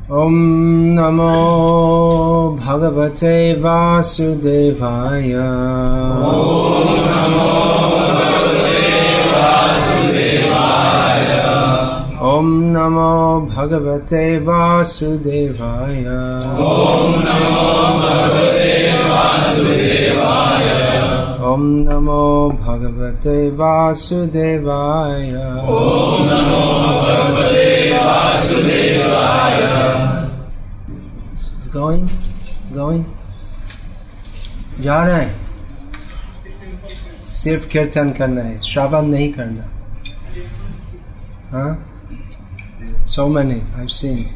Om Namo Bhagavate Vasudevaya. Om Namo Bhagavate Vasudevaya. Om Namo Bhagavate Vasudevaya. Om Namo Bhagavate Vasudevaya. Om Namo Bhagavate Vasudevaya. Om Namo Bhagavate Vasudevaya. It's going. जा रहा है. सिर्फ कीर्तन करना है, श्रवण नहीं करना. Huh? So many I've seen.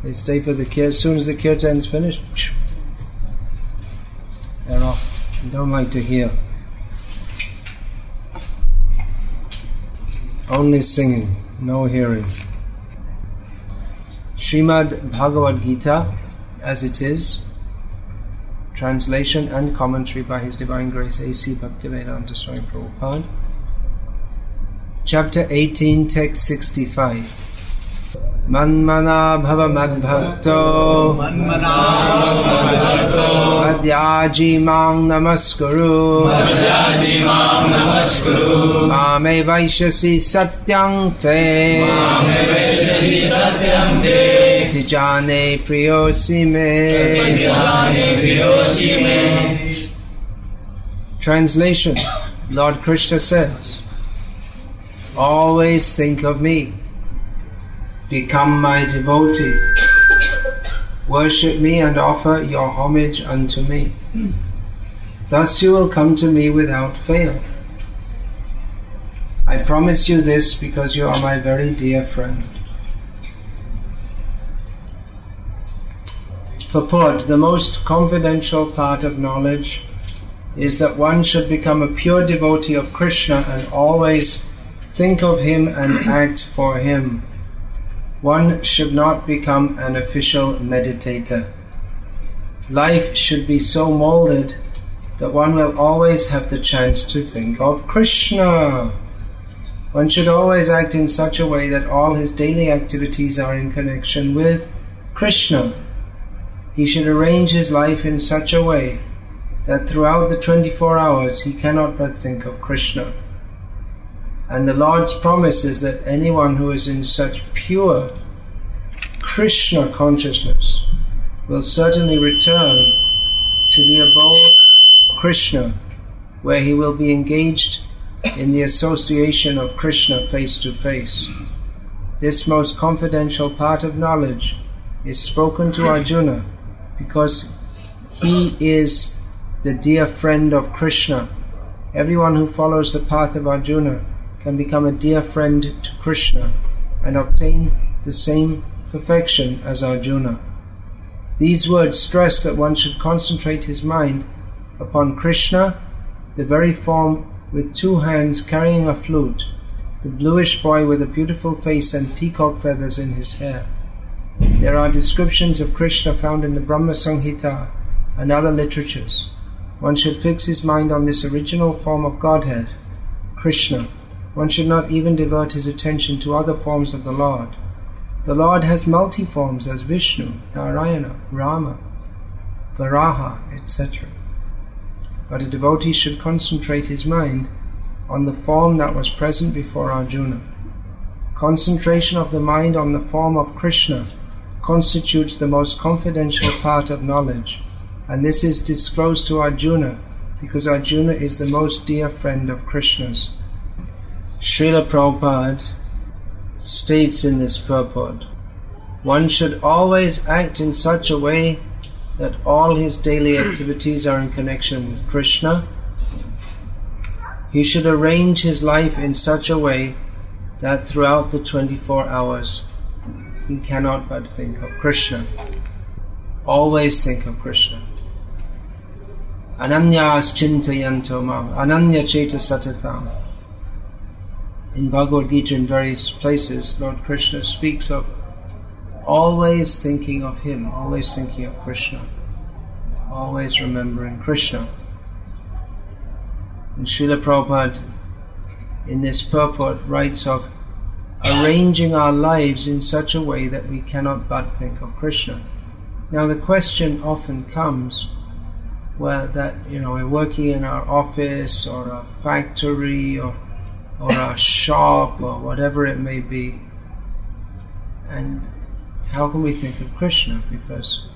They stay for the kirtan. As soon as the kirtan's finished, they're off. They don't like to hear. Only singing, no hearing. Srimad Bhagavad-gita, as it is, translation and commentary by His Divine Grace A.C. Bhaktivedanta Swami Prabhupada. Chapter 18, text 65. Manmana bhava madbhakto Madhyaji mang namaskuru Mame vaishasi satyam te Tijane priyosi me. Translation. Lord Krishna says, always think of me. Become my devotee. Worship me and offer your homage unto me. Thus you will come to me without fail. I promise you this because you are my very dear friend. Purport. The most confidential part of knowledge is that one should become a pure devotee of Krishna and always think of him and act for him. One should not become an official meditator. Life should be so molded that one will always have the chance to think of Krishna. One should always act in such a way that all his daily activities are in connection with Krishna. He should arrange his life in such a way that throughout the 24 hours he cannot but think of Krishna. And the Lord's promise is that anyone who is in such pure Krishna consciousness will certainly return to the abode of Krishna, where he will be engaged in the association of Krishna face to face. This most confidential part of knowledge is spoken to Arjuna because he is the dear friend of Krishna. Everyone who follows the path of Arjuna can become a dear friend to Krishna and obtain the same perfection as Arjuna. These words stress that one should concentrate his mind upon Krishna, the very form with two hands carrying a flute, the bluish boy with a beautiful face and peacock feathers in his hair. There are descriptions of Krishna found in the Brahma Samhita and other literatures. One should fix his mind on this original form of Godhead, Krishna. One should not even divert his attention to other forms of the Lord. The Lord has multi-forms as Vishnu, Narayana, Rama, Varaha, etc. But a devotee should concentrate his mind on the form that was present before Arjuna. Concentration of the mind on the form of Krishna constitutes the most confidential part of knowledge, and this is disclosed to Arjuna because Arjuna is the most dear friend of Krishna's. Srila Prabhupada states in this purport, one should always act in such a way that all his daily activities are in connection with Krishna. He should arrange his life in such a way that throughout the 24 hours he cannot but think of Krishna. Always think of Krishna. Ananyas chintayanto mam, ananya cheta satatam. In Bhagavad-gita, in various places, Lord Krishna speaks of always thinking of him, always thinking of Krishna, always remembering Krishna. And Srila Prabhupada in this purport writes of arranging our lives in such a way that we cannot but think of Krishna. Now the question often comes, well, that we're working in our office or a factory or a shop or whatever it may be, and how can we think of Krishna? Because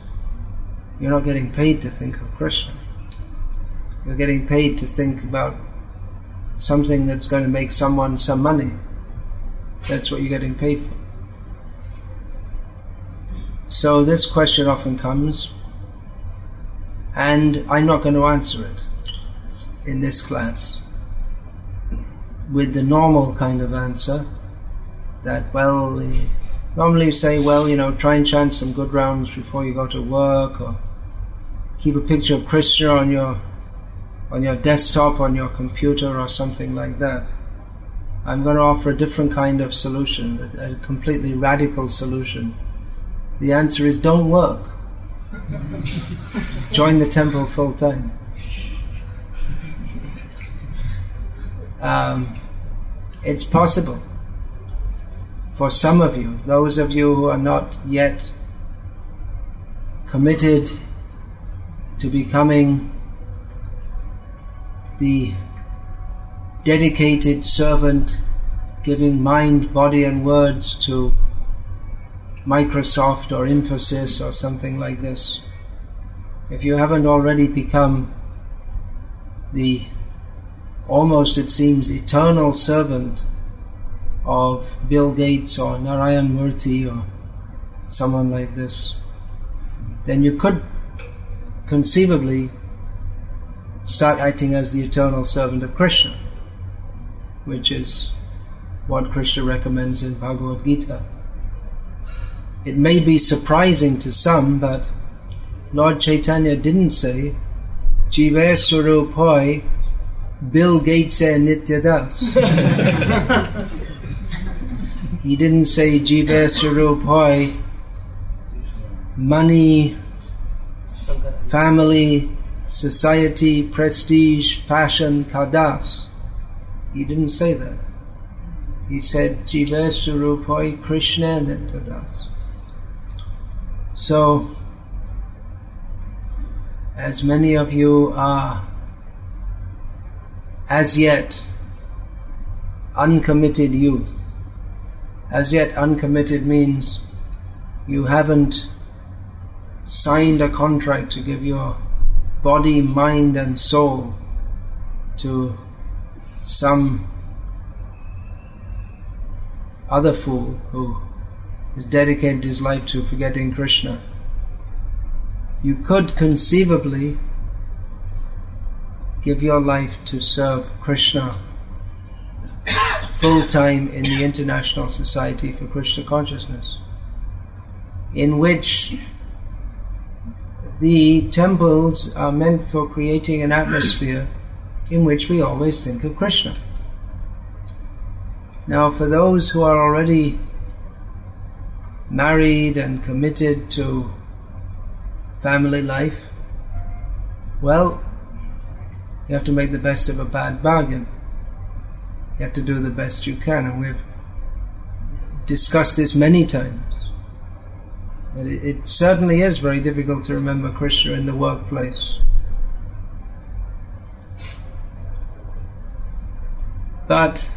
you're not getting paid to think of Krishna. You're getting paid to think about something that's going to make someone some money. That's what you're getting paid for. So this question often comes, and I'm not going to answer it in this class with the normal kind of answer that, normally you say, try and chant some good rounds before you go to work, or keep a picture of Krishna on your desktop, on your computer, or something like that. I'm going to offer a different kind of solution, a completely radical solution. The answer is, don't work. Join the temple full time. It's possible for some of you, those of you who are not yet committed to becoming the dedicated servant, giving mind, body and words to Microsoft or Infosys or something like this. If you haven't already become the almost, it seems, eternal servant of Bill Gates or Narayan Murthy or someone like this, then you could conceivably start acting as the eternal servant of Krishna, which is what Krishna recommends in Bhagavad-gita. It may be surprising to some, but Lord Chaitanya didn't say, Jive Surup Hoy, Bill Gates Nityadas. He didn't say, Jive Surup Hoy, money, family, society, prestige, fashion, kadas. He didn't say that. He said, Jive Surup Hoy, Krishna Nityadas. So, as many of you are as yet uncommitted youth, as yet uncommitted means you haven't signed a contract to give your body, mind and soul to some other fool who has dedicated his life to forgetting Krishna. You could conceivably give your life to serve Krishna full time in the International Society for Krishna Consciousness, in which the temples are meant for creating an atmosphere in which we always think of Krishna. Now, for those who are already married and committed to family life, well, you have to make the best of a bad bargain. You have to do the best you can, and we've discussed this many times. It certainly is very difficult to remember Krishna in the workplace. But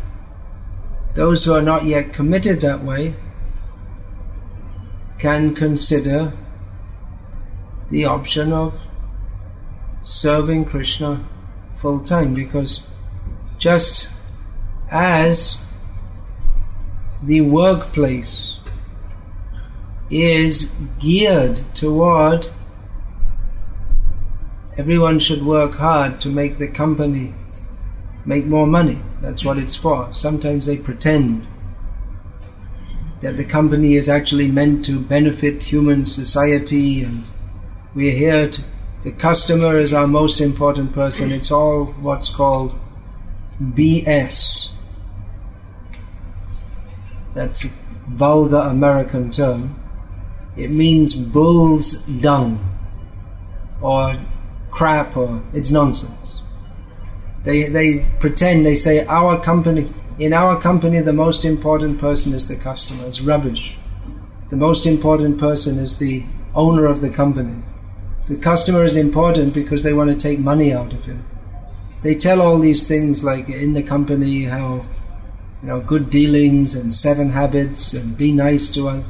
those who are not yet committed that way can consider the option of serving Krishna full time, because just as the workplace is geared toward everyone should work hard to make the company make more money, that's what it's for. Sometimes they pretend that the company is actually meant to benefit human society, and we're here to, the customer is our most important person. It's all what's called BS. That's a vulgar American term. It means bull's dung, or crap, or it's nonsense. They pretend, they say our company in our company the most important person is the customer. It's rubbish. The most important person is the owner of the company. The customer is important because they want to take money out of him. They tell all these things like in the company how, good dealings and 7 habits and be nice to one.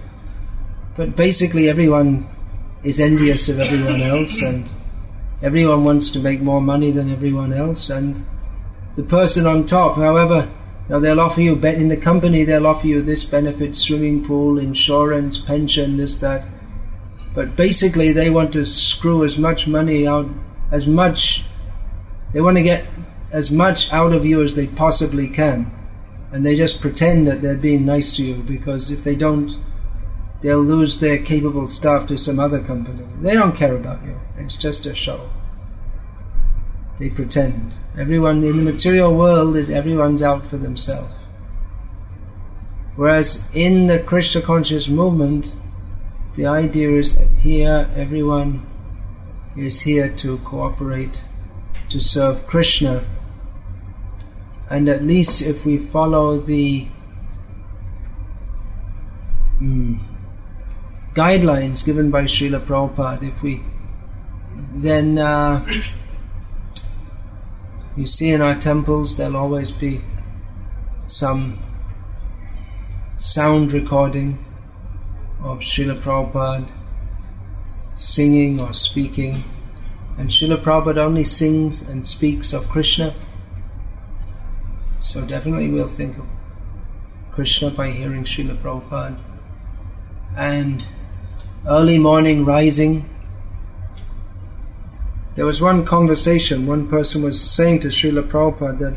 But basically everyone is envious of everyone else, and everyone wants to make more money than everyone else, and the person on top, however, they'll offer you, in the company they'll offer you this benefit, swimming pool, insurance, pension, this, that. But basically they want to screw as much money out, they want to get as much out of you as they possibly can. And they just pretend that they're being nice to you, because if they don't, they'll lose their capable staff to some other company. They don't care about you. It's just a show. They pretend. Everyone in the material world, everyone's out for themselves. Whereas in the Krishna conscious movement, the idea is that here everyone is here to cooperate, to serve Krishna. And at least if we follow the guidelines given by Srila Prabhupada, then you see in our temples there'll always be some sound recording of Srila Prabhupada singing or speaking, and Srila Prabhupada only sings and speaks of Krishna. So definitely we'll think of Krishna by hearing Srila Prabhupada. And early morning rising, there was one conversation, one person was saying to Srila Prabhupada that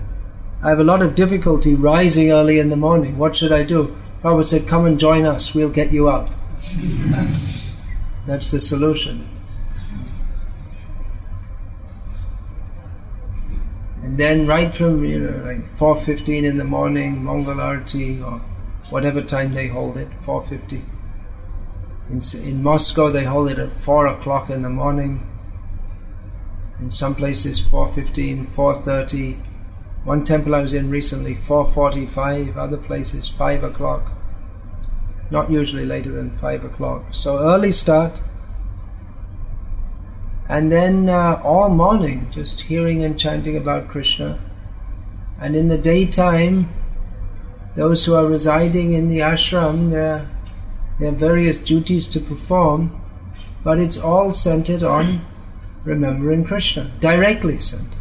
I have a lot of difficulty rising early in the morning, what should I do? Prabhupada said, come and join us, we'll get you up. That's the solution. And then right from like 4:15 in the morning, Mangal Arati, or whatever time they hold it, 4:50. In Moscow they hold it at 4 o'clock in the morning. In some places 4:15, 4:30. One temple I was in recently, 4:45. Other places 5 o'clock. Not usually later than 5 o'clock. So early start. And then all morning just hearing and chanting about Krishna. And in the daytime, those who are residing in the ashram, there are various duties to perform, but it's all centered on remembering Krishna, directly centered.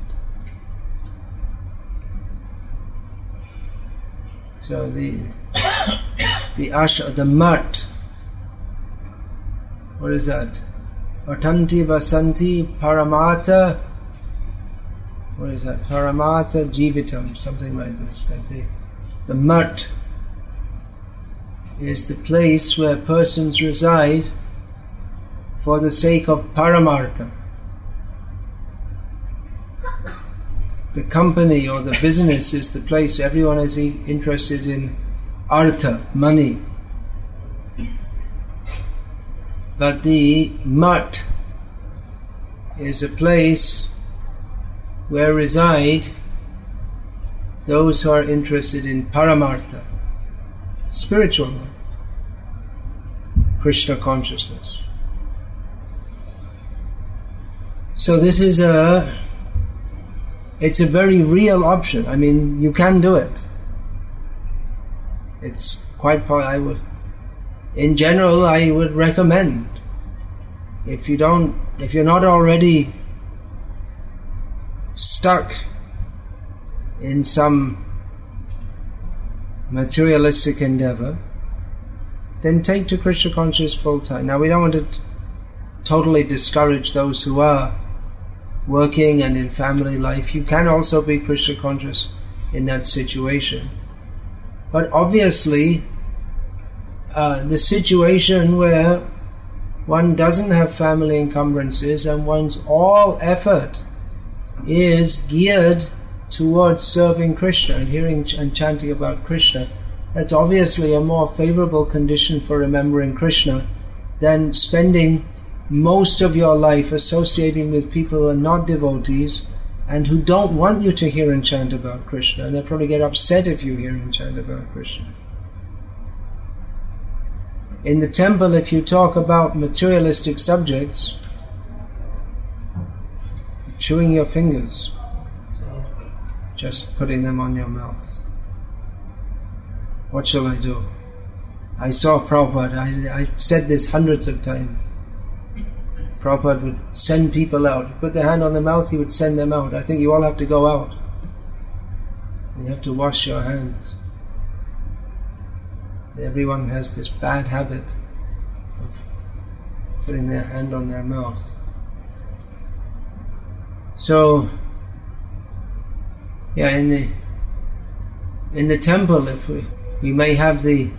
So the mat, what is that? Atanti vasanti paramata, what is that? Paramata jivitam, something like this. That the mat is the place where persons reside for the sake of paramartha. The company or the business is the place everyone is interested in artha, money. But the mat is a place where reside those who are interested in paramartha, spiritual life, Krishna consciousness. So this is it's a very real option. I mean, you can do it. It's quite in general, I would recommend, if you're not already stuck in some materialistic endeavor, then take to Krishna conscious full time. Now we don't want to totally discourage those who are working and in family life. You can also be Krishna conscious in that situation. But obviously, the situation where one doesn't have family encumbrances and one's all effort is geared towards serving Krishna and hearing and chanting about Krishna, that's obviously a more favorable condition for remembering Krishna than spending most of your life associating with people who are not devotees and who don't want you to hear and chant about Krishna, and they'll probably get upset if you hear and chant about Krishna. In the temple, if you talk about materialistic subjects, you're chewing your fingers, just putting them on your mouth. What shall I do? I saw Prabhupada, I said this hundreds of times. Prabhupada would send people out. Put their hand on the mouth, he would send them out. I think you all have to go out. You have to wash your hands. Everyone has this bad habit of putting their hand on their mouth. So, yeah, in the temple, if we may have the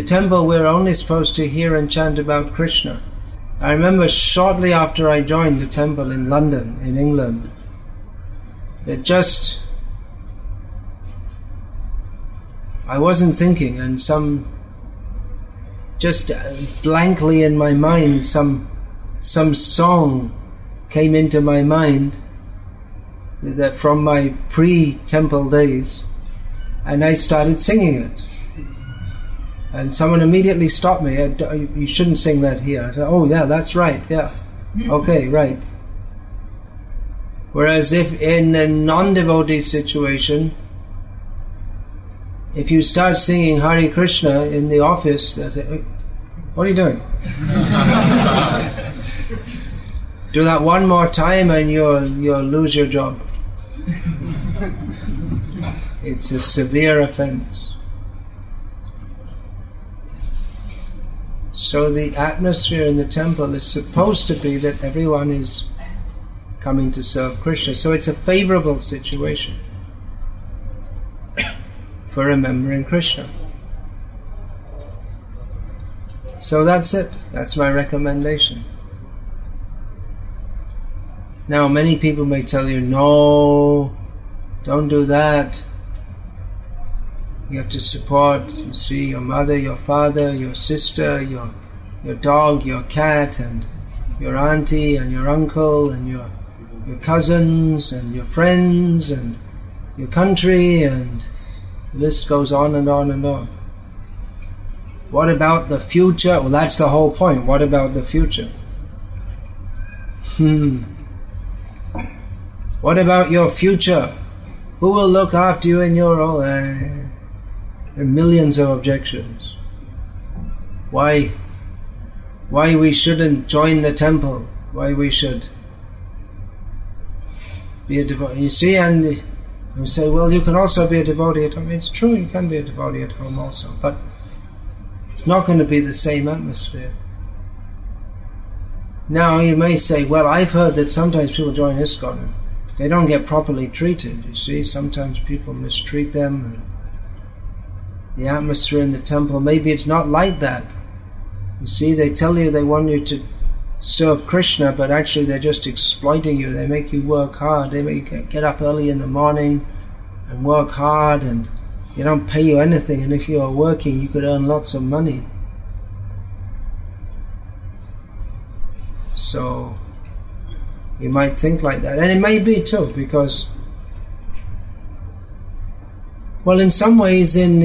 temple, we're only supposed to hear and chant about Krishna. I remember shortly after I joined the temple in London, in England, that I wasn't thinking, and just blankly in my mind, some song came into my mind that from my pre-temple days, and I started singing it. And someone immediately stopped me. You shouldn't sing that here. I said, oh yeah, that's right, yeah. Okay, right. Whereas if in a non-devotee situation, if you start singing Hare Krishna in the office, they'll say, what are you doing? Do that one more time and you'll lose your job. It's a severe offense. So the atmosphere in the temple is supposed to be that everyone is coming to serve Krishna. So it's a favorable situation for remembering Krishna. So that's it. That's my recommendation. Now many people may tell you, no, don't do that. You have to support, you see, your mother, your father, your sister, your dog, your cat, and your auntie, and your uncle, and your cousins, and your friends, and your country, and the list goes on and on and on. What about the future? Well, that's the whole point. What about the future? What about your future? Who will look after you in your old age? There are millions of objections. Why we shouldn't join the temple? Why we should be a devotee? You see, and you say, well, you can also be a devotee at home. It's true, you can be a devotee at home also, but it's not going to be the same atmosphere. Now you may say, well, I've heard that sometimes people join ISKCON and they don't get properly treated. You see, sometimes people mistreat them. And the atmosphere in the temple, maybe it's not like that. You see, they tell you they want you to serve Krishna, but actually they're just exploiting you. They make you work hard. They make you get up early in the morning and work hard, and they don't pay you anything. And if you are working, you could earn lots of money. So you might think like that, and it may be too, because, well, in some ways, in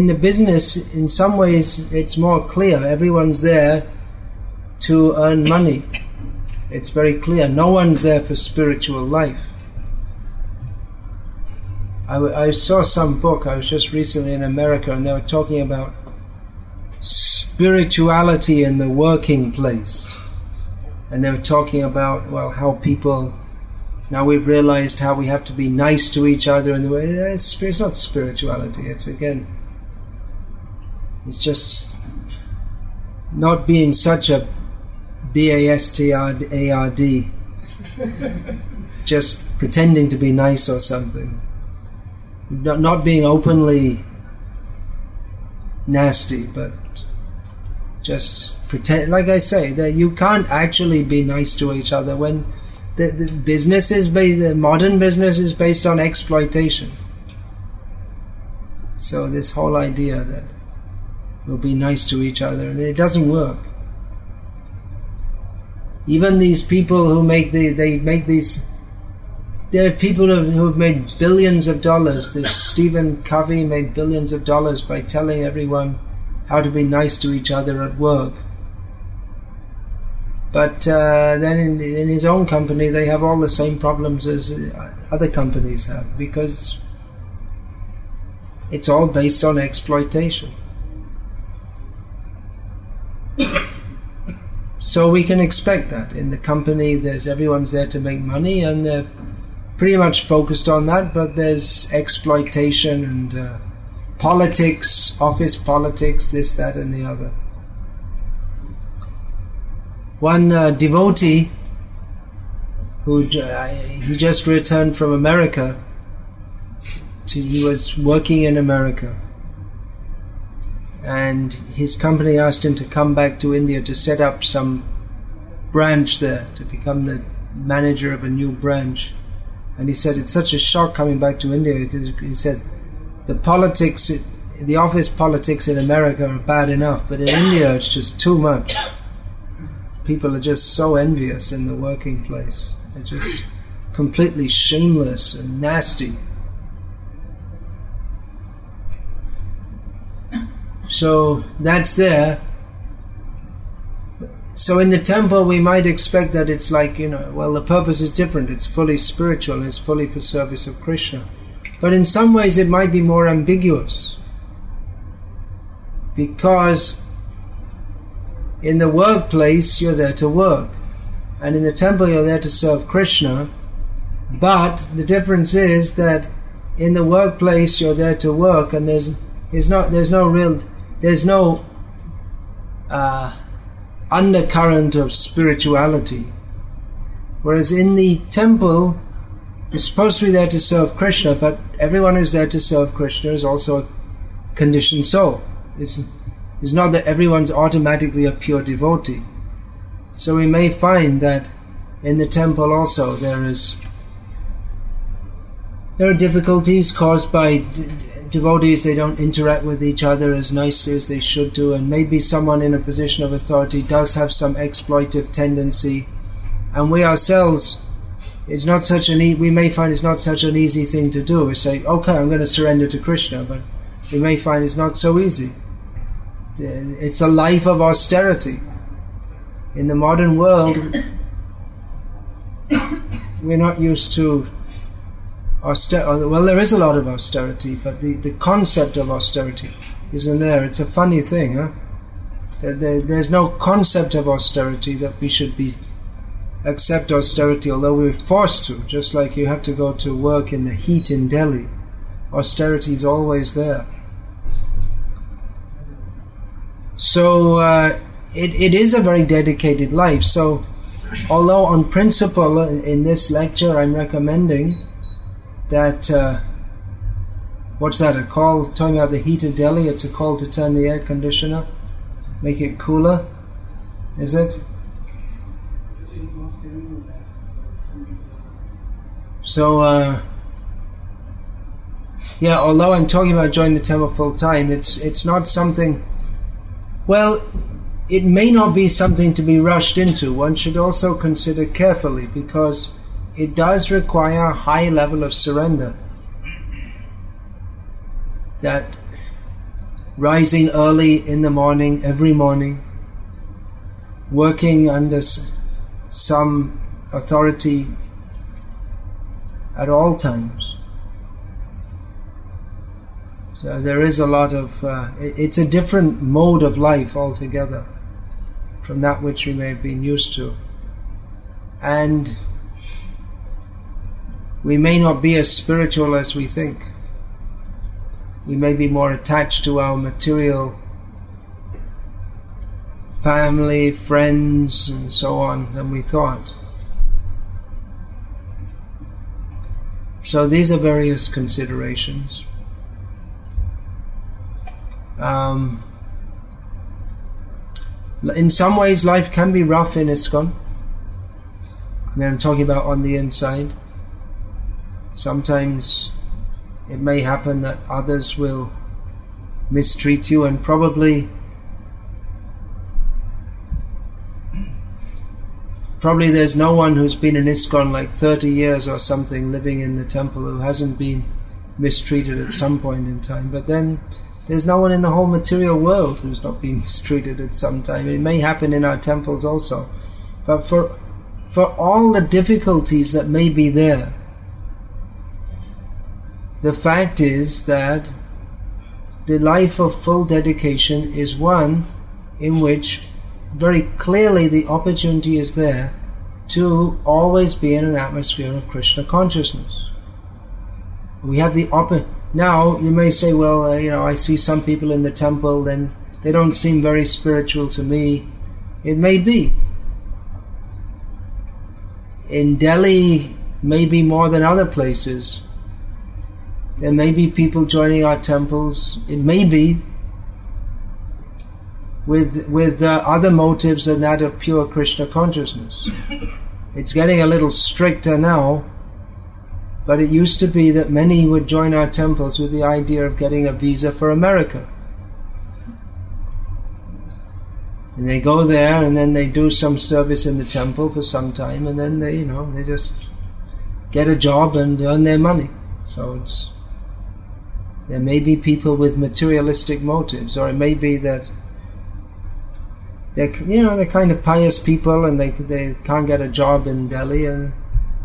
the business, in some ways, it's more clear. Everyone's there to earn money. It's very clear. No one's there for spiritual life. I saw some book. I was just recently in America, and they were talking about spirituality in the working place. And they were talking about, well, how people, now we've realized how we have to be nice to each other in the way, it's not spirituality, it's just not being such a bastard, just pretending to be nice or something. Not being openly nasty, but just pretend, like I say, that you can't actually be nice to each other when the business is the modern business is based on exploitation. So this whole idea that we'll be nice to each other, and it doesn't work. Even these people who make these There are people who have made billions of dollars. This Stephen Covey made billions of dollars by telling everyone how to be nice to each other at work. But then in his own company they have all the same problems as other companies have, because it's all based on exploitation. So we can expect that in the company. Everyone's there to make money, and they're pretty much focused on that, but there's exploitation and politics, office politics, this, that and the other. One devotee he just returned from America. He was working in America, and his company asked him to come back to India to set up some branch there, to become the manager of a new branch. And he said it's such a shock coming back to India, because he said the politics, the office politics in America are bad enough, but in India it's just too much. People are just so envious in the working place. They're just completely shameless and nasty. So that's there. So in the temple we might expect that it's like, well, the purpose is different. It's fully spiritual. It's fully for service of Krishna. But in some ways it might be more ambiguous. Because in the workplace you're there to work, and in the temple you're there to serve Krishna. But the difference is that in the workplace you're there to work, and there's no undercurrent of spirituality. Whereas in the temple you're supposed to be there to serve Krishna, but everyone who's there to serve Krishna is also a conditioned soul. It's not that everyone's automatically a pure devotee. So we may find that in the temple also there are difficulties caused by devotees. They don't interact with each other as nicely as they should do, and maybe someone in a position of authority does have some exploitive tendency, and we ourselves, we may find it's not such an easy thing to do. We say, okay, I'm going to surrender to Krishna, but we may find it's not so easy. It's a life of austerity. In the modern world, we're not used to austerity. Well, there is a lot of austerity, but the concept of austerity isn't there. It's a funny thing, huh? There's no concept of austerity that we should accept austerity, although we're forced to. Just like you have to go to work in the heat in Delhi, austerity is always there. So it is a very dedicated life. So although on principle in this lecture I'm recommending that what's that, a call talking about the heat of Delhi, it's a call to turn the air conditioner, make it cooler, is it? So although I'm talking about joining the temple full time, it's not something. Well, it may not be something to be rushed into. One should also consider carefully, because it does require a high level of surrender. That rising early in the morning, every morning, working under some authority at all times. So there is a lot of, it's a different mode of life altogether from that which we may have been used to. And we may not be as spiritual as we think. We may be more attached to our material family, friends, and so on than we thought. So these are various considerations. In some ways life can be rough in ISKCON. I mean, I'm talking about on the inside. Sometimes it may happen that others will mistreat you, and probably Probably there's no one who's been in ISKCON like 30 years or something living in the temple who hasn't been mistreated at some point in time. But then there's no one in the whole material world who's not been mistreated at some time. It may happen in our temples also. But for all the difficulties that may be there, the fact is that the life of full dedication is one in which very clearly the opportunity is there to always be in an atmosphere of Krishna consciousness. We have the now you may say, well, I see some people in the temple, then they don't seem very spiritual to me. It may be. In Delhi, maybe more than other places, there may be people joining our temples. It may be with other motives than that of pure Krishna consciousness. It's getting a little stricter now, but it used to be that many would join our temples with the idea of getting a visa for America. And they go there and then they do some service in the temple for some time, and then they just get a job and earn their money. So there may be people with materialistic motives, or it may be that they're kind of pious people and they can't get a job in Delhi, and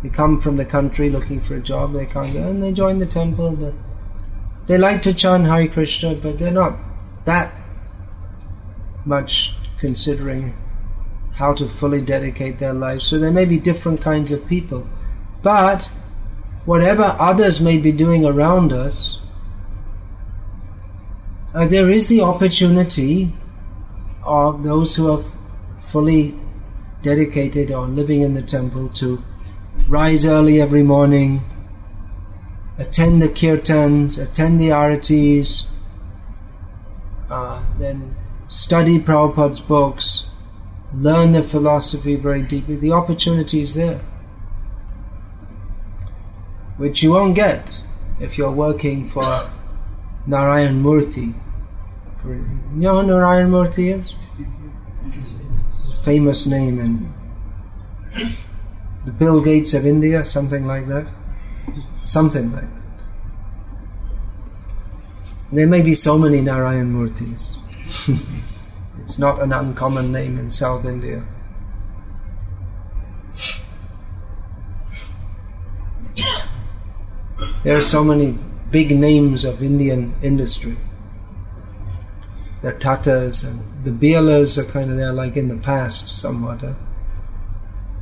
they come from the country looking for a job, they can't get, and they join the temple, but they like to chant Hare Krishna, but they're not that much considering how to fully dedicate their lives. So there may be different kinds of people. But whatever others may be doing around us, there is the opportunity of those who are fully dedicated or living in the temple to rise early every morning, attend the kirtans, attend the aratis, then study Prabhupada's books, learn the philosophy very deeply. The opportunity is there, which you won't get if you're working for Narayan Murthy. You know who Narayan Murthy is? It's a famous name in the Bill Gates of India, something like that. Something like that. There may be so many Narayan Murthis. It's not an uncommon name in South India. There are so many big names of Indian industry. The Tatas and the Bialas are kind of there like in the past somewhat.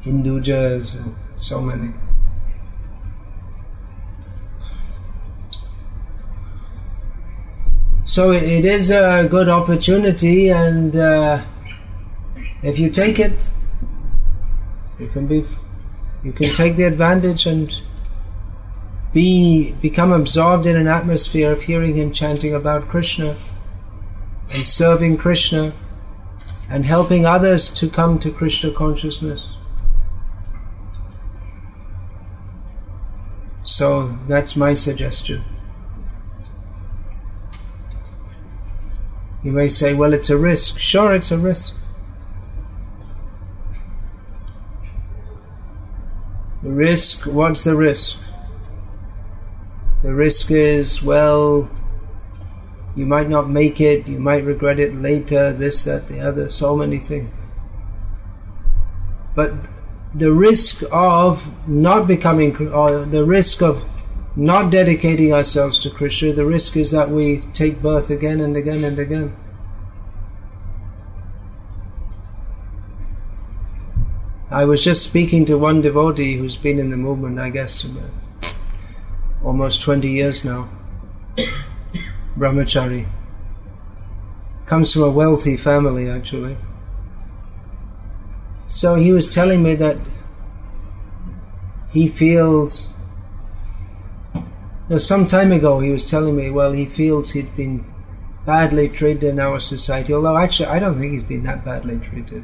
Hindujas and so many. So it is a good opportunity, and if you take it, you can take the advantage and become absorbed in an atmosphere of hearing him chanting about Krishna and serving Krishna and helping others to come to Krishna consciousness. So that's my suggestion. You may say, well, it's a risk. Sure, it's a risk. The risk, what's the risk? The risk is, well, you might not make it, you might regret it later, this, that, the other, so many things. But the risk of not becoming, or the risk of not dedicating ourselves to Krishna, the risk is that we take birth again and again and again. I was just speaking to one devotee who's been in the movement, I guess, almost 20 years now. Brahmachari. Comes from a wealthy family, actually. So he was telling me that he feels, some time ago he was telling me, well, he feels he'd been badly treated in our society, although actually I don't think he's been that badly treated.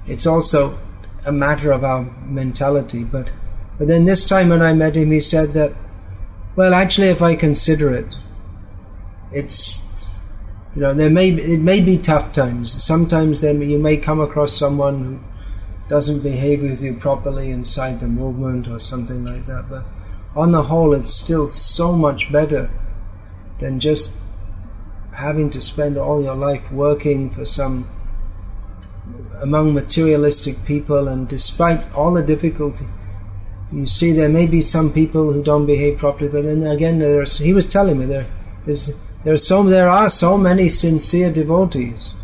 It's also a matter of our mentality, but then this time when I met him, he said that, well, actually, if I consider it, it's, it may be tough times. Sometimes then you may come across someone doesn't behave with you properly inside the movement or something like that. But on the whole, it's still so much better than just having to spend all your life working for among materialistic people. And despite all the difficulty, you see there may be some people who don't behave properly, but then again, he was telling me there are so many sincere devotees.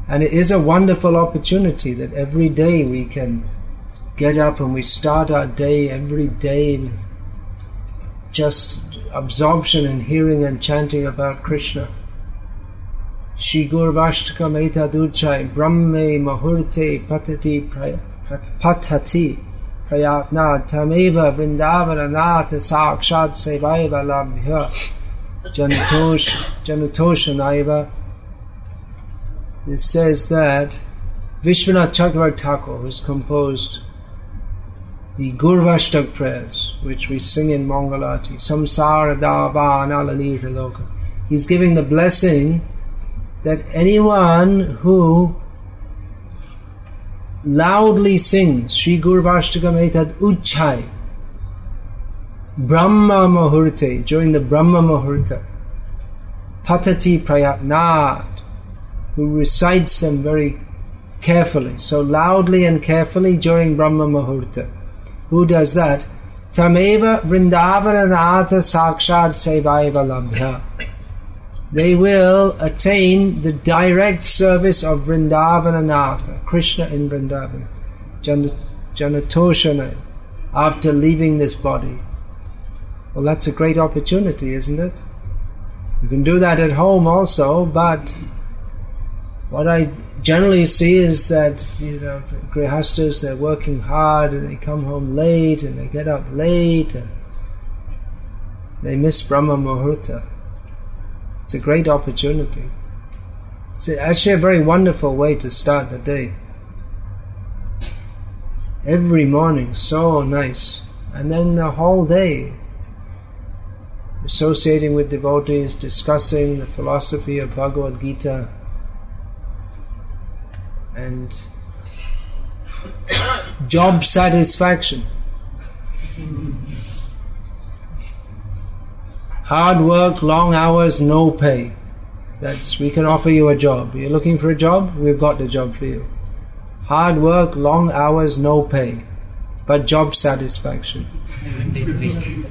And it is a wonderful opportunity that every day we can get up and we start our day every day with just absorption in hearing and chanting about Krishna. Shri Gurvashtakam etaduchai brahme mahurte patati prayatna tameva vrindavananata sakshat sevaiva labhya janatoshanaiva. It says that Vishwanath Chakravarti Thakur, who has composed the Gurvashtak prayers, which we sing in Mangalati, Samsara Davana Lalita Loka, he's giving the blessing that anyone who loudly sings Shri Gurvashtakam etad uchai Brahma Muhurte, during the Brahma Muhurta, Patati Prayatnat, who recites them very carefully, so loudly and carefully during Brahma Muhurta. Who does that? Tameva Vrindavananatha Sakshad Sevaiva Labhya. They will attain the direct service of Vrindavananatha, Krishna in Vrindavan, Janatoshana, after leaving this body. Well, that's a great opportunity, isn't it? You can do that at home also, but what I generally see is that, grihastas, they're working hard and they come home late and they get up late and they miss Brahma Muhurta. It's a great opportunity. It's actually a very wonderful way to start the day. Every morning, so nice. And then the whole day, associating with devotees, discussing the philosophy of Bhagavad-gita, and job satisfaction. Hard work, long hours, no pay. We can offer you a job. You're looking for a job? We've got the job for you. Hard work, long hours, no pay, but job satisfaction.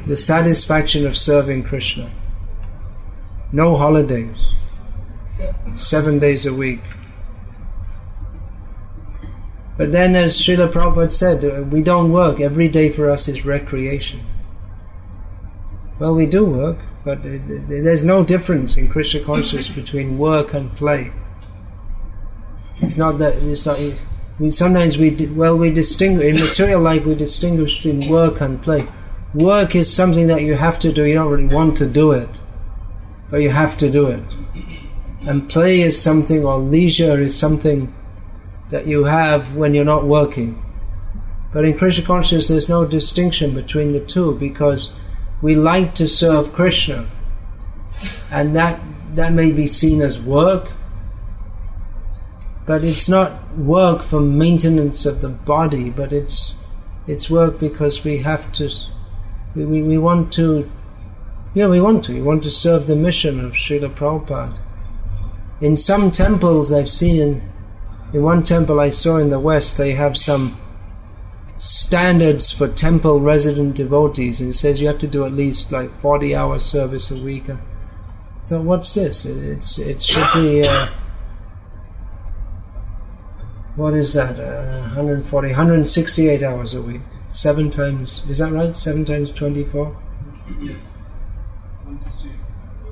The satisfaction of serving Krishna. No holidays. 7 days a week. But then, as Srila Prabhupada said, we don't work. Every day for us is recreation. Well, we do work, but there's no difference in Krishna consciousness between work and play. It's not that. It's not. Sometimes we distinguish in material life. We distinguish between work and play. Work is something that you have to do. You don't really want to do it, but you have to do it. And play is something, or leisure is something that you have when you're not working. But in Krishna consciousness there's no distinction between the two, because we like to serve Krishna, and that may be seen as work, but it's not work for maintenance of the body, but it's work because we have to, we want to serve the mission of Srila Prabhupada. In some temples I've seen, in one temple I saw in the West, they have some standards for temple resident devotees, and it says you have to do at least 40 hours service a week. So what's this? It should be what is that? 168 hours a week. 7 times, is that right? 7 times 24? Yes.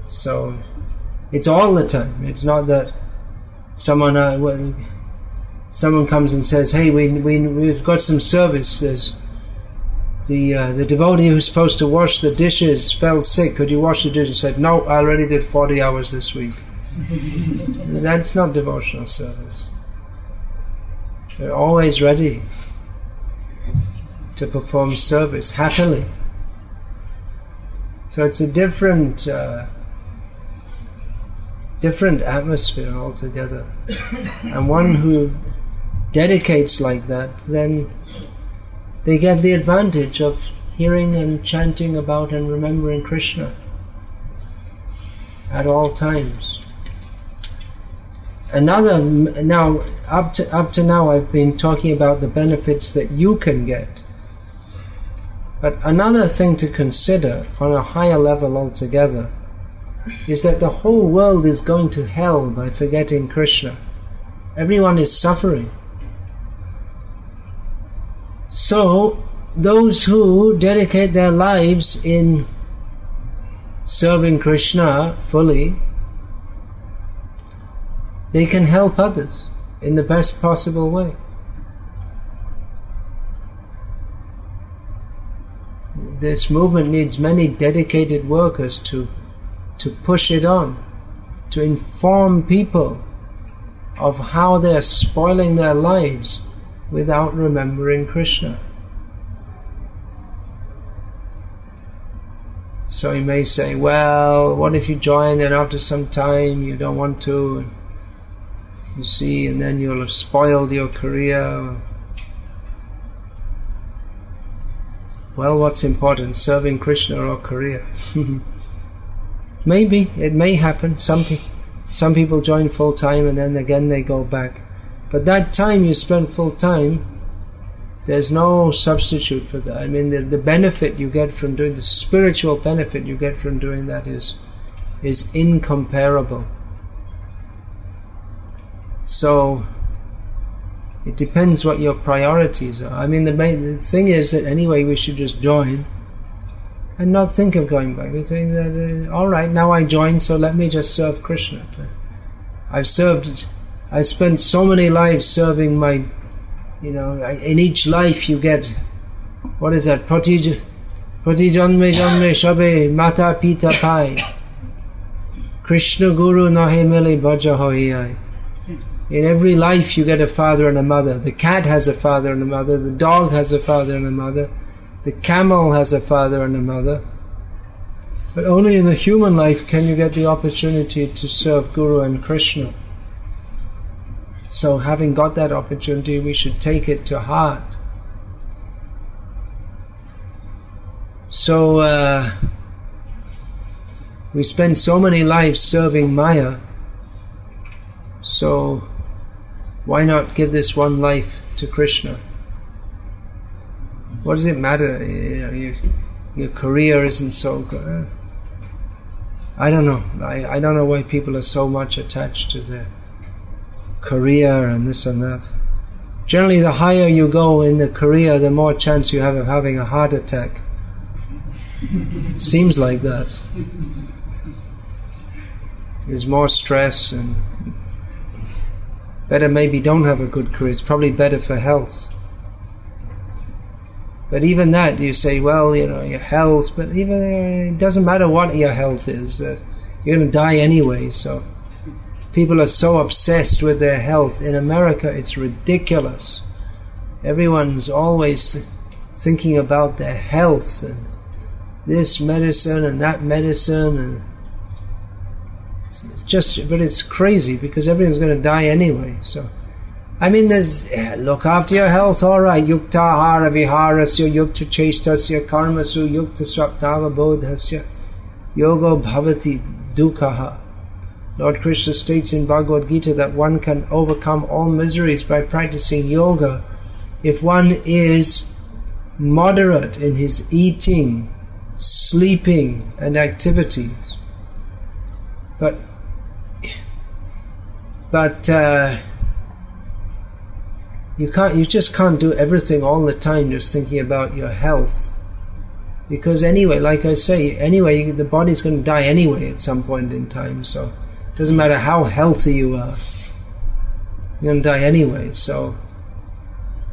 So it's all the time. It's not that someone comes and says, "Hey, we've got some service. There's the devotee who's supposed to wash the dishes fell sick. Could you wash the dishes?" Said, "No, I already did 40 hours this week." That's not devotional service. They're always ready to perform service happily. So it's a different atmosphere altogether, and one who dedicates like that, then they get the advantage of hearing and chanting about and remembering Krishna at all times. Now, up to now I've been talking about the benefits that you can get. But another thing to consider on a higher level altogether is that the whole world is going to hell by forgetting Krishna. Everyone is suffering. So, those who dedicate their lives in serving Krishna fully, they can help others in the best possible way. This movement needs many dedicated workers to push it on, to inform people of how they're spoiling their lives without remembering Krishna. So you may say, well, what if you join and after some time you don't want to, you see, and then you'll have spoiled your career. Well, what's important, serving Krishna or career? Maybe, it may happen. Some people join full time and then again they go back. But that time you spend full time, there's no substitute for that. I mean, the benefit you get from doing, the spiritual benefit you get from doing that is incomparable. So, it depends what your priorities are. I mean, the thing is that anyway we should just join and not think of going back. We think that, alright, now I join, so let me just serve Krishna. I spent so many lives serving my, in each life you get, what is that? Prati janme janme shabe mata pita pai. Krishna Guru nahe mili bhaja hoiyai. In every life you get a father and a mother. The cat has a father and a mother. The dog has a father and a mother. The camel has a father and a mother. But only in the human life can you get the opportunity to serve Guru and Krishna. So having got that opportunity, we should take it to heart. So we spend so many lives serving Maya, so why not give this one life to Krishna? What does it matter? Your career isn't so good. I don't know. I don't know why people are so much attached to their career and this and that. Generally, the higher you go in the career, the more chance you have of having a heart attack. Seems like that. There's more stress and better maybe don't have a good career. It's probably better for health. But even that, you say, well, your health, but even it doesn't matter what your health is, you're going to die anyway. So people are so obsessed with their health. In America, it's ridiculous. Everyone's always thinking about their health and this medicine and that medicine, and but it's crazy because everyone's going to die anyway. So, I mean, look after your health, alright. Yukta hara viharasya yukta chestasya karmasu yukta swaptava bodhasya yogo bhavati dukhaha. Lord Krishna states in Bhagavad-gita that one can overcome all miseries by practicing yoga if one is moderate in his eating, sleeping and activities. But you just can't do everything all the time just thinking about your health. Because anyway, like I say, the body's going to die anyway at some point in time, so it doesn't matter how healthy you are, you're going to die anyway. So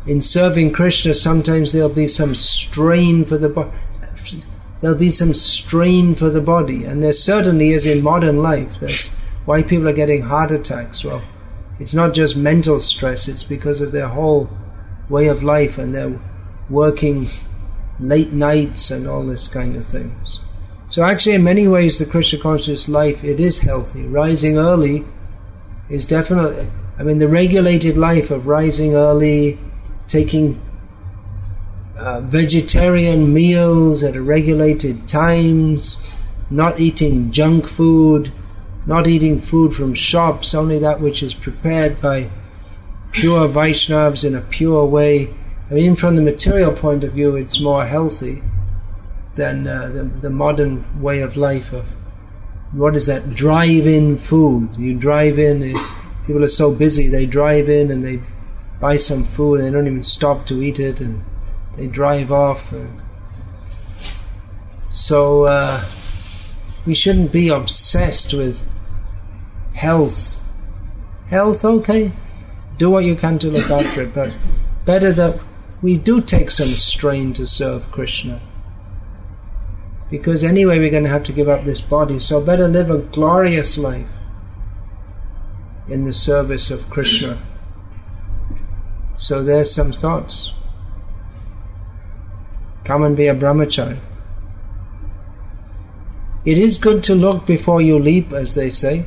in serving Krishna, sometimes there'll be some strain for the body. There'll be some strain for the body, and there certainly is in modern life. That's why people are getting heart attacks. Well, it's not just mental stress, it's because of their whole way of life, and they're working late nights and all this kind of things. So actually in many ways the Krishna conscious life, it is healthy. Rising early is definitely, I mean, the regulated life of rising early, taking vegetarian meals at regulated times, not eating junk food, not eating food from shops, only that which is prepared by pure Vaishnavas in a pure way. I mean, from the material point of view, it's more healthy than the modern way of life of, what is that, drive-in food. You drive in, people are so busy, they drive in and they buy some food and they don't even stop to eat it, and they drive off. So we shouldn't be obsessed with health. Health, okay, do what you can to look after it, but better that we do take some strain to serve Krishna. Because anyway we're going to have to give up this body, so better live a glorious life in the service of Krishna. So there's some thoughts. Come and be a brahmachari. It is good to look before you leap, as they say.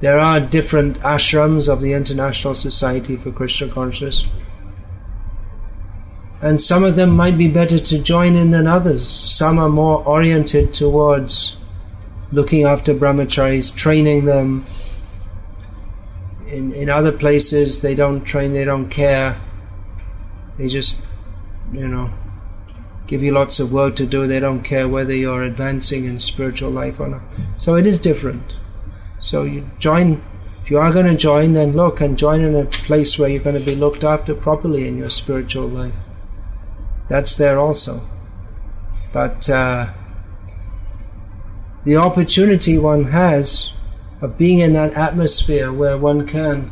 There are different ashrams of the International Society for Krishna Consciousness, and some of them might be better to join in than others. Some are more oriented towards looking after brahmacharis, training them. In other places they don't train, they don't care. They just, give you lots of work to do. They don't care whether you're advancing in spiritual life or not. So it is different. So you join, if you are going to join, then look and join in a place where you're going to be looked after properly in your spiritual life. That's there also. But the opportunity one has of being in that atmosphere where one can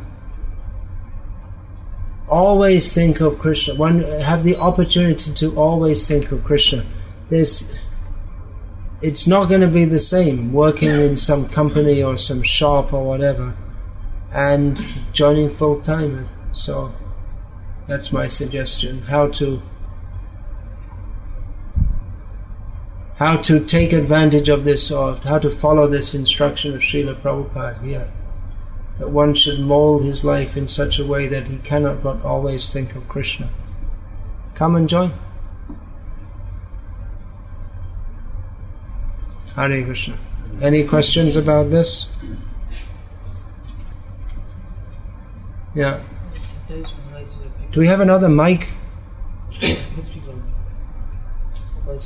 always think of Krishna, one have the opportunity to always think of Krishna. It's not going to be the same working in some company or some shop or whatever and joining full time. So that's my suggestion. How to take advantage of this, or how to follow this instruction of Srila Prabhupada here. That one should mold his life in such a way that he cannot but always think of Krishna. Come and join. Hare Krishna. Any questions about this? Yeah. Do we have another mic?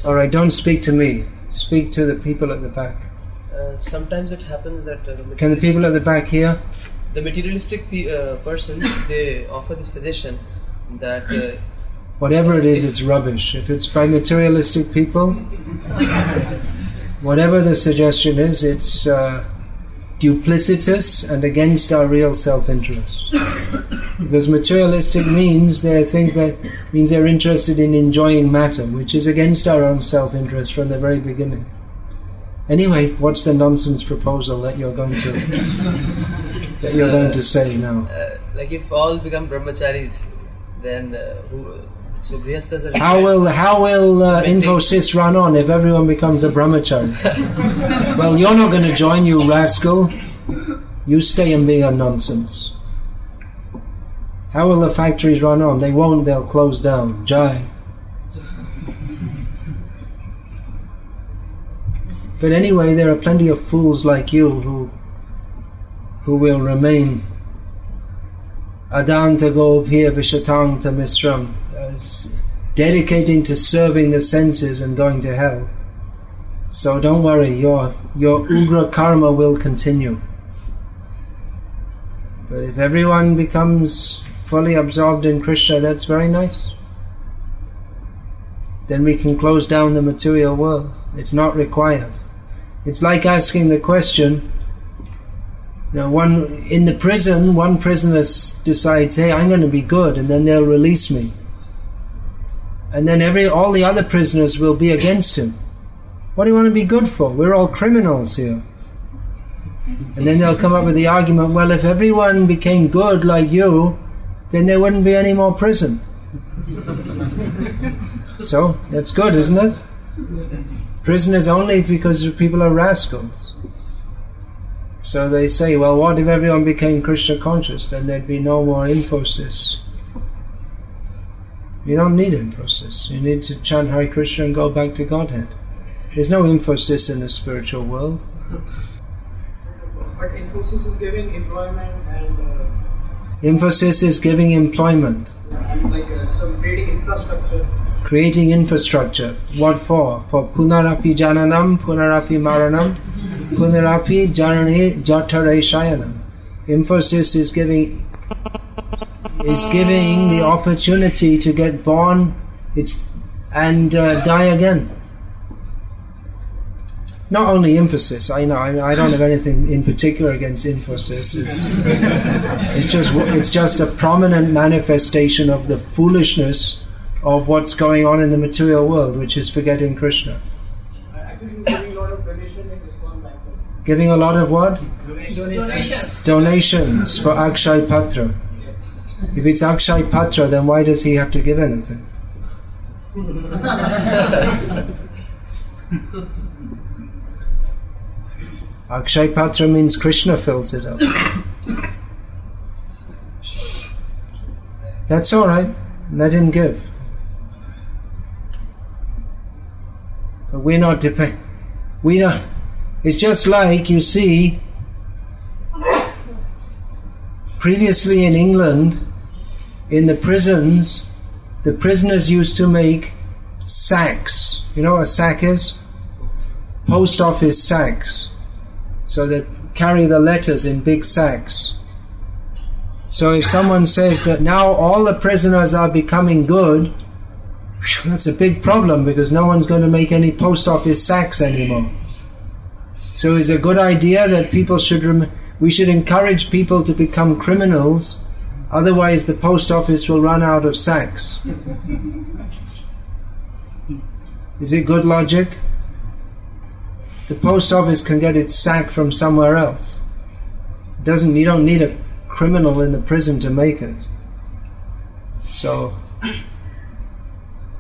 Alright, don't speak to me. Speak to the people at the back. Sometimes it happens that can the people at the back hear? The materialistic persons, they offer the suggestion that whatever it is, it's rubbish. If it's by materialistic people, whatever the suggestion is, it's duplicitous and against our real self-interest. Because materialistic means they're interested in enjoying matter, which is against our own self-interest from the very beginning. Anyway, what's the nonsense proposal that you're going to say now? Like if all become brahmacharis, then so grihasthas are how will Infosys run on if everyone becomes a brahmachari? Well, you're not going to join, you rascal. You stay and be a nonsense. How will the factories run on? They won't, they'll close down. Jai. But anyway, there are plenty of fools like you who will remain adanta gopir vishatanta misram, dedicating to serving the senses and going to hell. So don't worry, your ugra karma will continue. But if everyone becomes fully absorbed in Krishna, that's very nice. Then we can close down the material world. It's not required. It's like asking the question, in the prison, one prisoner decides, hey, I'm going to be good, and then they'll release me. And then all the other prisoners will be against him. What do you want to be good for? We're all criminals here. And then they'll come up with the argument, well, if everyone became good like you, then there wouldn't be any more prison. So, that's good, isn't it? Prison is only because people are rascals. So they say, well, what if everyone became Krishna conscious? Then there'd be no more Infosys. You don't need Infosys. You need to chant Hare Krishna and go back to Godhead. There's no Infosys in the spiritual world. But Infosys is giving employment and... Infosys is giving employment. And like some creating infrastructure. Creating infrastructure. What for? For Punarapi Jananam, Punarapi Maranam, Punarapi Janane Jatare Shayanam. Infosys is giving the opportunity to get born and die again. Not only Infosys, I know, I don't have anything in particular against Infosys. It's just a prominent manifestation of the foolishness of what's going on in the material world, which is forgetting Krishna. Actually, giving a lot of donation in this one bank. Giving a lot of what? Donations. Donations for Akshay Patra. Yes. If it's Akshay Patra, then why does he have to give anything? Akshay Patra means Krishna fills it up. That's alright, let him give. But we're not it's just like, you see, previously in England, in the prisons, the prisoners used to make sacks. You know what a sack is? Post office sacks. So they carry the letters in big sacks. So if someone says that now all the prisoners are becoming good, that's a big problem, because no one's going to make any post office sacks anymore. So it's a good idea that people we should encourage people to become criminals, otherwise the post office will run out of sacks. Is it good logic? The post office can get its sack from somewhere else. You don't need a criminal in the prison to make it. So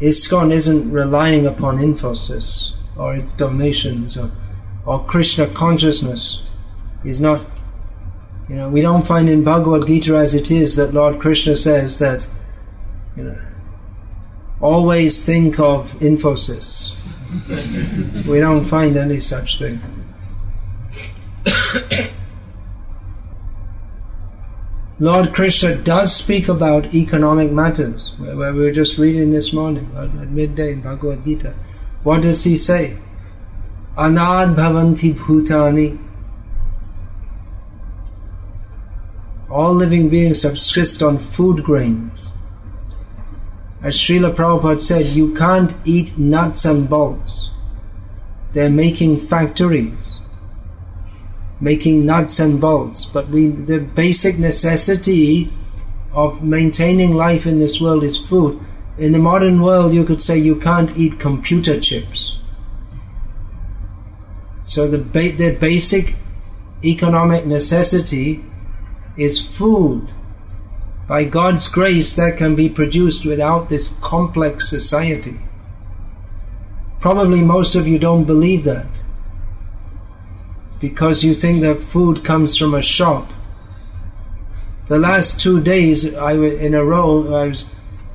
ISKCON isn't relying upon Infosys or its donations or Krishna consciousness. Is not, we don't find in Bhagavad-gita as it is that Lord Krishna says that, always think of Infosys. We don't find any such thing. Lord Krishna does speak about economic matters, where we were just reading this morning at midday in Bhagavad-gita. What does he say? Anad bhavanti bhutani. All living beings subsist on food grains. As Srila Prabhupada said, you can't eat nuts and bolts. They're making factories, making nuts and bolts. But the basic necessity of maintaining life in this world is food. In the modern world, you could say you can't eat computer chips. So the basic economic necessity is food. By God's grace, that can be produced without this complex society. Probably most of you don't believe that, because you think that food comes from a shop. The last 2 days I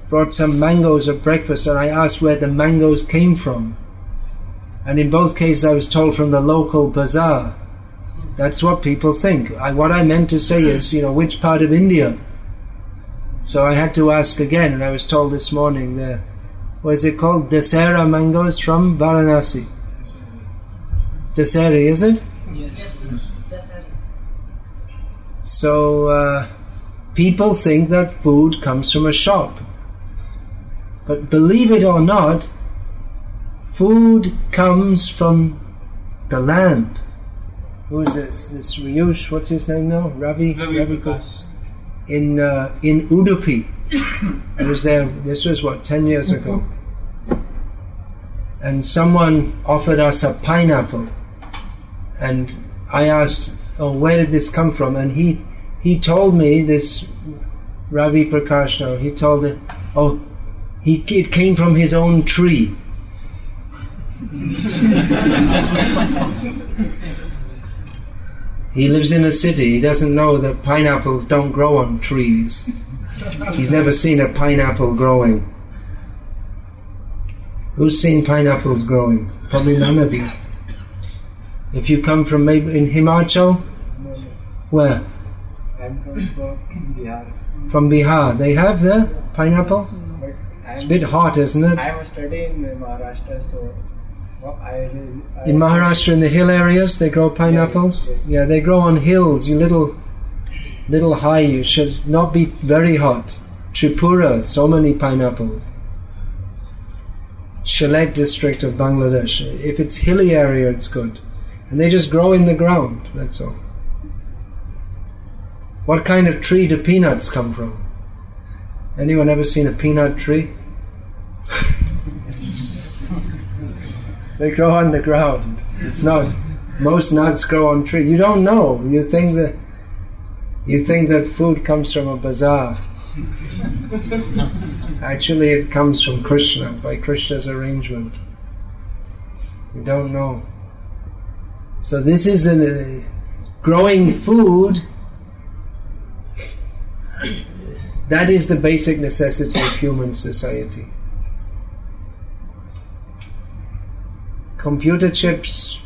brought some mangoes at breakfast, and I asked where the mangoes came from. And in both cases I was told from the local bazaar. That's what people think. What I meant to say is, which part of India? So I had to ask again, and I was told this morning, what is it called? Dasera mangoes from Varanasi. Daseri, is it? Yes. So people think that food comes from a shop. But believe it or not, food comes from the land. Who is this? This Ryush, what's his name now? Ravi Vikasa. In Udupi. I was there, this was 10 years ago. And someone offered us a pineapple. And I asked, where did this come from? And he told me, this Ravi Prakash now, he told it, it came from his own tree. He lives in a city. He doesn't know that pineapples don't grow on trees. He's never seen a pineapple growing. Who's seen pineapples growing? Probably none of you. If you come from maybe in Himachal, where? I'm coming from Bihar. From Bihar. They have the pineapple? But It's a bit hot, isn't it? I was studying in Maharashtra, so In Maharashtra, in the hill areas, they grow pineapples? Yes. Yeah, they grow on hills. You little high, you should not be very hot. Tripura, so many pineapples. Sylhet district of Bangladesh. If it's hilly area, it's good. And they just grow in the ground, that's all. What kind of tree do peanuts come from? Anyone ever seen a peanut tree? They grow on the ground. It's not. Most nuts grow on trees. You don't know. You think that food comes from a bazaar. Actually, it comes from Krishna, by Krishna's arrangement. You don't know. So this is growing food. That is the basic necessity of human society. Computer chips,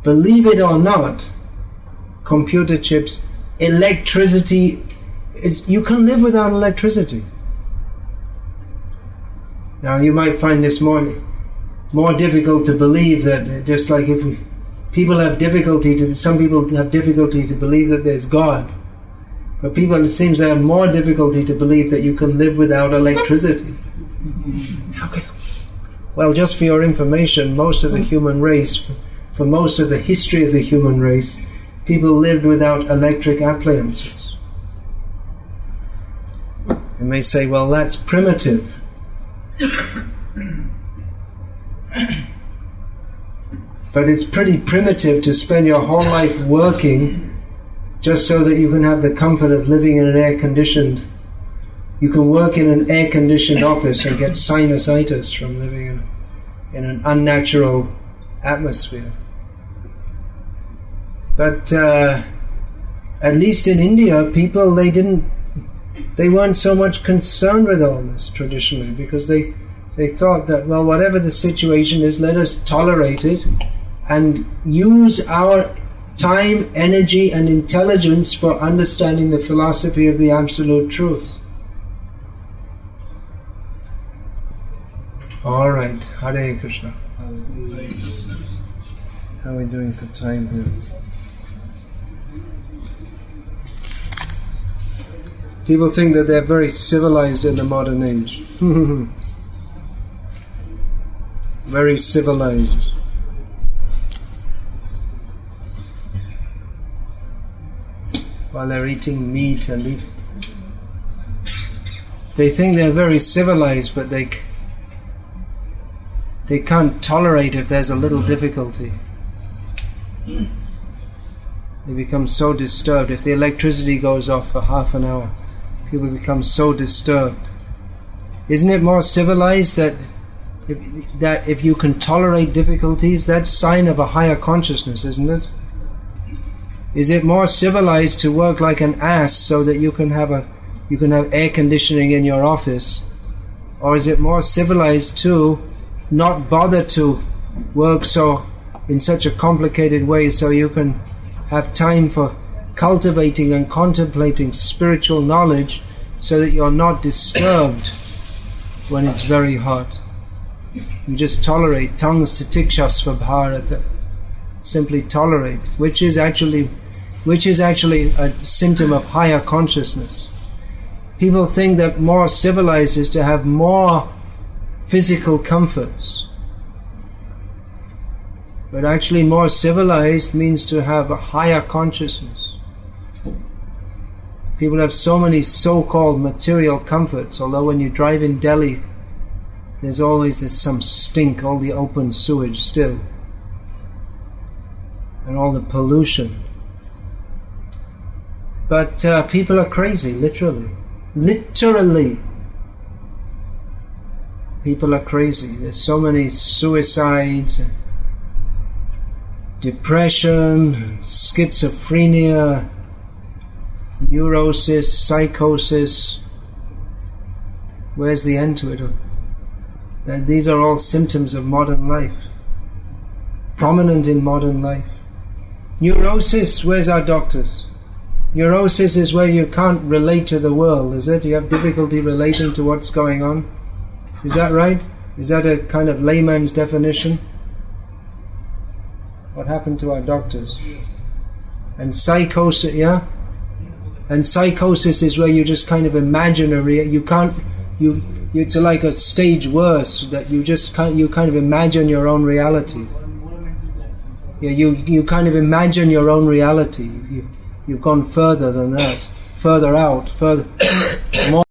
believe it or not, computer chips, electricity, you can live without electricity. Now you might find this more difficult to believe, that just like if some people have difficulty to believe that there's God. But it seems they have more difficulty to believe that you can live without electricity. How could? Well, just for your information, most of the human race, for most of the history of the human race, people lived without electric appliances. You may say, well, that's primitive. But it's pretty primitive to spend your whole life working just so that you can have the comfort of living in an air-conditioned. You can work in an air-conditioned office and get sinusitis from living in an unnatural atmosphere. But at least in India, people, they weren't so much concerned with all this traditionally, because they thought that, well, whatever the situation is, let us tolerate it and use our time, energy and intelligence for understanding the philosophy of the absolute truth. Alright, Hare Krishna. How are we doing for time here? People think that they're very civilized in the modern age. Very civilized. While they're eating meat and they think they're very civilized, but they can't tolerate if there's a little difficulty. They become so disturbed. If the electricity goes off for half an hour, people become so disturbed. Isn't it more civilized that if you can tolerate difficulties, that's a sign of a higher consciousness, isn't it? Is it more civilized to work like an ass so that you can have air conditioning in your office? Or is it more civilized to not bother to work in such a complicated way so you can have time for cultivating and contemplating spiritual knowledge so that you're not disturbed when it's very hot? You just tolerate. Tangs titikshasva bharata. Simply tolerate, which is actually a symptom of higher consciousness. People think that more civilized is to have more physical comforts. But actually more civilized means to have a higher consciousness. People have so many so-called material comforts, although when you drive in Delhi, there's always some stink, all the open sewage still, and all the pollution. But people are crazy, literally. Literally. People are crazy. There's so many suicides and depression, schizophrenia, neurosis, psychosis. Where's the end to it? These are all symptoms of modern life, prominent in modern life. Neurosis, where's our doctors? Neurosis is where you can't relate to the world, is it? You have difficulty relating to what's going on. Is that right? Is that a kind of layman's definition? What happened to our doctors? And psychosis, yeah? And psychosis is where you just kind of imagine it's like a stage worse, that you kind of imagine your own reality. Yeah, you kind of imagine your own reality. You've gone further than that, further out, more